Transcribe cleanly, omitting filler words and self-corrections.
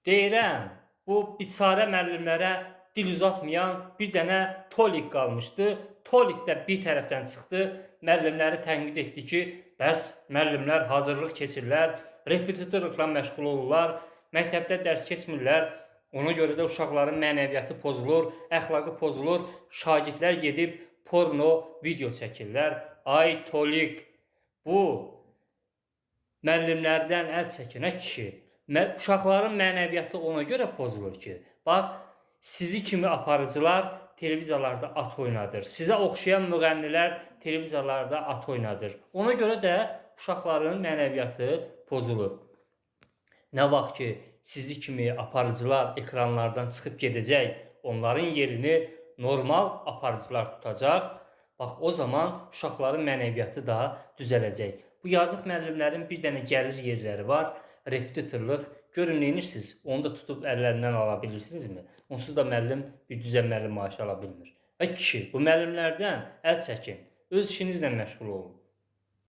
Deyirəm, bu biçarə müəllimlərə dil uzatmayan bir dənə Tolik qalmışdı. Tolik də bir tərəfdən çıxdı, müəllimləri tənqid etdi ki, bəs müəllimlər hazırlıq keçirlər, repetitorluqla məşğul olurlar, məktəbdə dərs keçmirlər. Ona görə də uşaqların mənəviyyatı pozulur, əxlaqı pozulur, şagirdlər gedib porno video çəkirlər. Ay Tolik, bu müəllimlərdən əl çəkin, kişi. Uşaqların mənəviyyatı ona görə pozulur ki, bax, sizi kimi aparıcılar televiziyalarda at oynadır. Sizə oxşayan müğənnilər televiziyalarda at oynadır. Ona görə də uşaqların mənəviyyatı pozulur. Nə vaxt ki, sizi kimi aparıcılar ekranlardan çıxıb gedəcək, onların yerini normal aparıcılar tutacaq, bax, o zaman uşaqların mənəviyyatı da düzələcək. Bu yazıq müəllimlərin bir dənə gəlir yerləri var, repetitorluq. Görün, neyinirsiniz? Onu da tutub əllərindən ala bilirsinizmi? Onsuz da müəllim bir düzən müəllim maaşı ala bilmir. Kişi, bu müəllimlərdən əl çəkin, öz işinizlə məşğul olun.